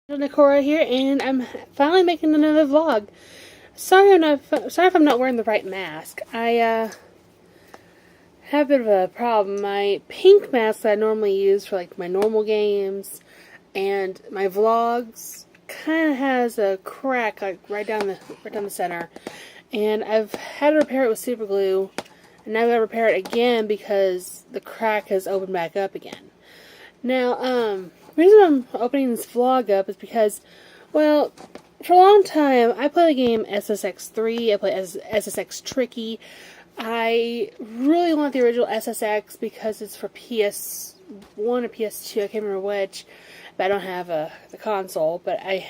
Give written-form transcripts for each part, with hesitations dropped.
Kora here, and I'm finally making another vlog. Sorry if I'm not wearing the right mask. I have a bit of a problem. My pink mask that I normally use for like my normal games and my vlogs kind of has a crack like right down the center, and I've had to repair it with super glue, and now I've got to repair it again because the crack has opened back up again. Now, the reason I'm opening this vlog up is because, well, for a long time, I play the game SSX3, I play SSX Tricky. I really want the original SSX because it's for PS1 or PS2, I can't remember which, but I don't have the console, but I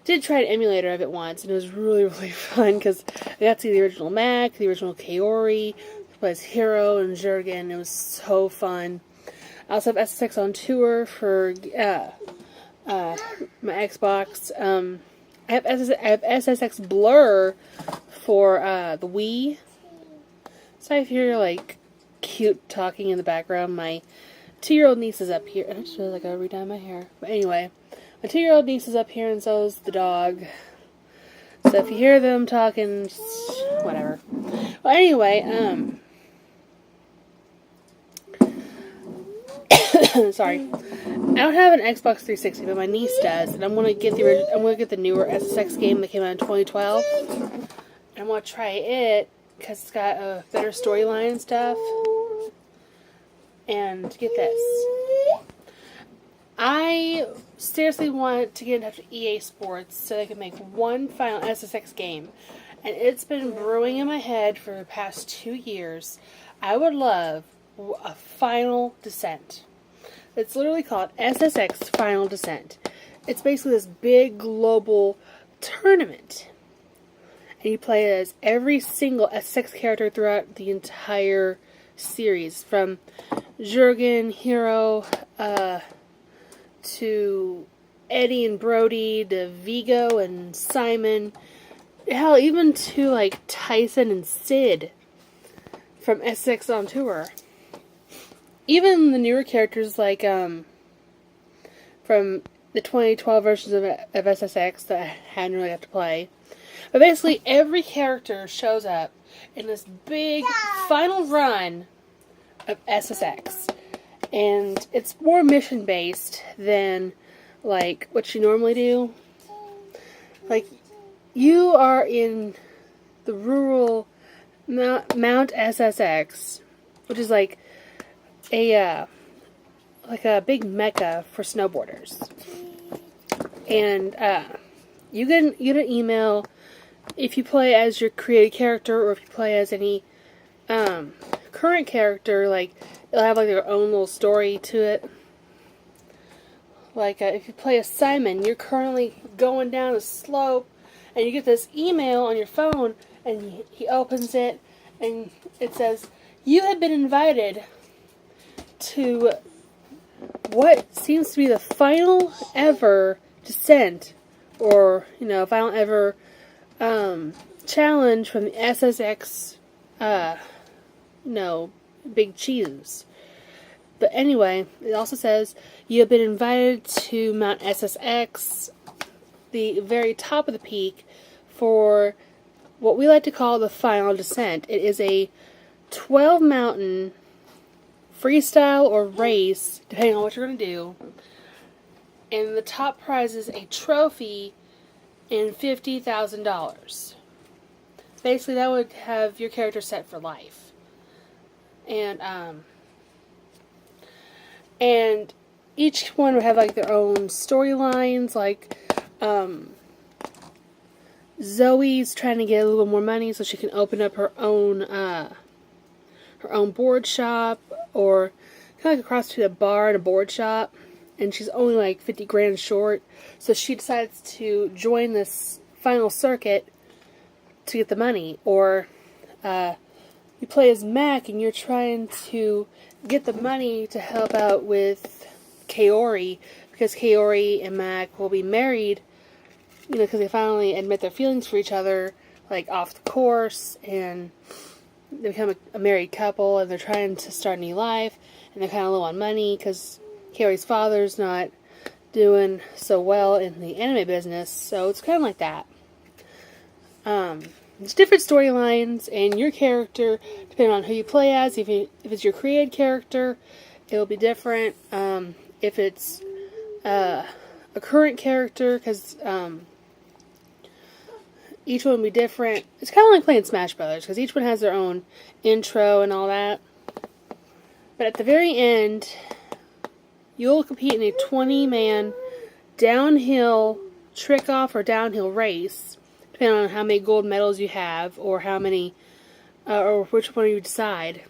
did try an emulator of it once, and it was really, really fun, because I got to see the original Mac, the original Kaori, plays Hero and Jurgen. It was so fun. I also have SSX on tour for my Xbox. I have SSX Blur for the Wii. So if you're like cute talking in the background, my 2-year-old niece is up here. I just realized I gotta re-dye my hair. But anyway, my 2-year-old niece is up here, and so is the dog. So if you hear them talking, just whatever. Well, anyway, sorry, I don't have an Xbox 360, but my niece does, and I'm gonna get the newer SSX game that came out in 2012. And I'm gonna try it because it's got a better storyline and stuff. And get this, I seriously want to get in touch with EA Sports so they can make one final SSX game, and it's been brewing in my head for the past 2 years. I would love a Final Descent. It's literally called SSX Final Descent. It's basically this big global tournament, and you play as every single SSX character throughout the entire series, from Jurgen, Hero, to Eddie and Brody, to Vigo and Simon, hell, even to like Tyson and Sid from SSX on tour. Even the newer characters, like from the 2012 versions of SSX that I hadn't really got to play. But basically, every character shows up in this big final run of SSX. And it's more mission-based than, like, what you normally do. Like, you are in the rural Mount SSX, which is like a big mecca for snowboarders. And you get an email if you play as your created character, or if you play as any current character. Like, they'll have like their own little story to it. Like if you play as Simon, you're currently going down a slope, and you get this email on your phone, and he opens it, and it says, "You have been invited to what seems to be the final ever descent, or, final ever challenge from the SSX, big cheese." But anyway, it also says, "You have been invited to Mount SSX, the very top of the peak, for what we like to call the final descent. It is a 12 mountain freestyle or race, depending on what you're going to do. And the top prize is a trophy and $50,000. Basically, that would have your character set for life. And each one would have like their own storylines. Like Zoe's trying to get a little more money so she can open up her own board shop, or kind of like across between a bar and a board shop, and she's only like 50 grand short, so she decides to join this final circuit to get the money. Or you play as Mac, and you're trying to get the money to help out with Kaori, because Kaori and Mac will be married, because they finally admit their feelings for each other, like off the course, and they become a married couple, and they're trying to start a new life, and they're kind of low on money because Kaori's father's not doing so well in the anime business, so it's kind of like that. It's different storylines, and your character, depending on who you play as, if it's your created character, it'll be different. If it's a current character, because each one will be different. It's kind of like playing Smash Brothers, because each one has their own intro and all that. But at the very end, you'll compete in a 20-man downhill trick-off or downhill race, depending on how many gold medals you have, or how many, or which one you decide.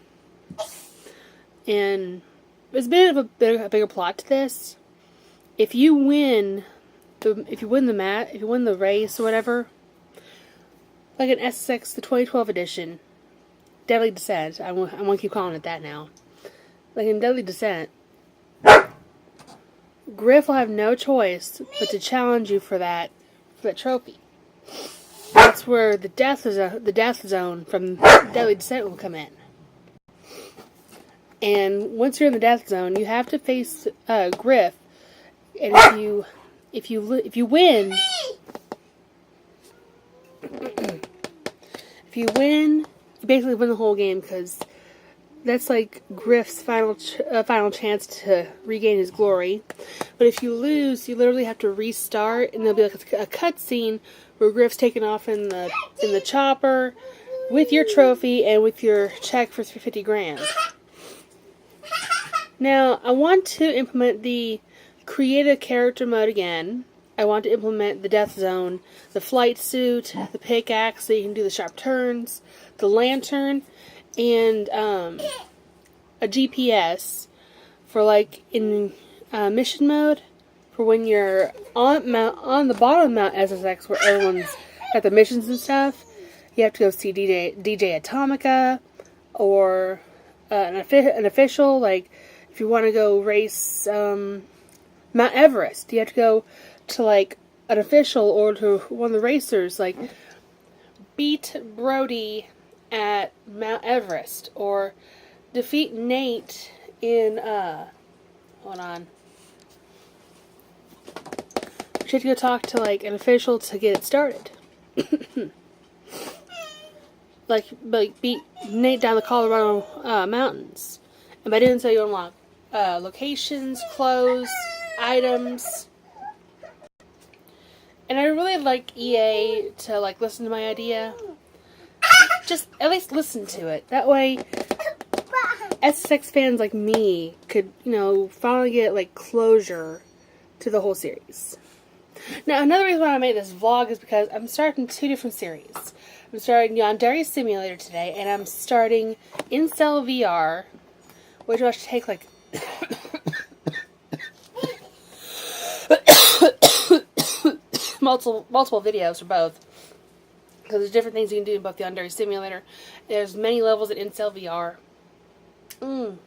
And there's a bit of a bigger plot to this. If you win the race or whatever, like an SSX, the 2012 edition, Deadly Descent. I want to keep calling it that now. Like in Deadly Descent, Griff will have no choice but to challenge you for that trophy. That's where the death zone from Deadly Descent will come in. And once you're in the death zone, you have to face Griff. And if you win, you basically win the whole game, because that's like Griff's final chance to regain his glory. But if you lose, you literally have to restart, and there'll be like a cutscene where Griff's taken off in the chopper with your trophy and with your check for 50 grand. Now, I want to implement the creative character mode again. I want to implement the death zone, the flight suit, the pickaxe so you can do the sharp turns, the lantern, and a GPS for like in mission mode, for when you're on the bottom of Mount SSX where everyone's got the missions and stuff. You have to go see DJ Atomica, or an official. Like if you want to go race Mount Everest, you have to go to like an official or to one of the racers, like beat Brody at Mount Everest, or defeat Nate in hold on. You have to go talk to like an official to get it started. like beat Nate down the Colorado mountains, and by doing so you unlock locations, clothes, items. And I really like EA to like listen to my idea. Just at least listen to it. That way SSX fans like me could, finally get like closure to the whole series. Now, another reason why I made this vlog is because I'm starting 2 different series. I'm starting Yandere Simulator today, and I'm starting Incel VR, which will actually take like multiple videos for both, because there's different things you can do in both the Yandere Simulator. There's many levels in Incel VR. And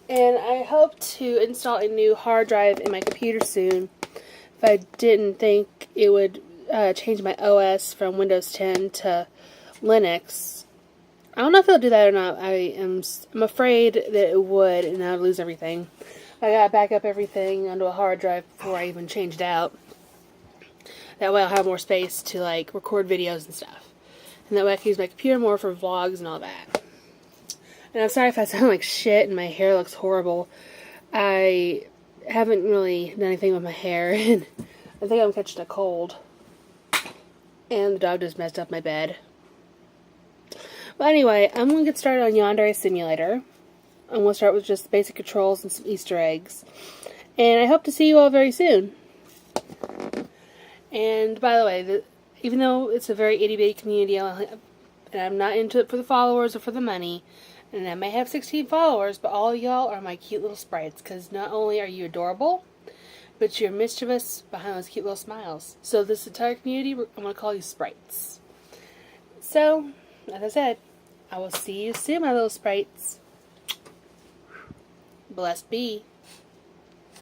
I hope to install a new hard drive in my computer soon. If I didn't think it would change my OS from Windows 10 to Linux. I don't know if it'll do that or not. I'm afraid that it would, and I'd lose everything. I gotta back up everything onto a hard drive before I even change it out. That way I'll have more space to like record videos and stuff. And that way I can use my computer more for vlogs and all that. And I'm sorry if I sound like shit and my hair looks horrible. I haven't really done anything with my hair, and I think I'm catching a cold. And the dog just messed up my bed. But anyway, I'm going to get started on Yandere Simulator. I'm going to start with just basic controls and some Easter eggs. And I hope to see you all very soon. And by the way, even though it's a very itty-bitty community, and I'm not into it for the followers or for the money, and I may have 16 followers, but all of y'all are my cute little sprites, because not only are you adorable, but you're mischievous behind those cute little smiles. So this entire community, I'm going to call you sprites. So, as I said, I will see you soon, my little sprites. Blessed be.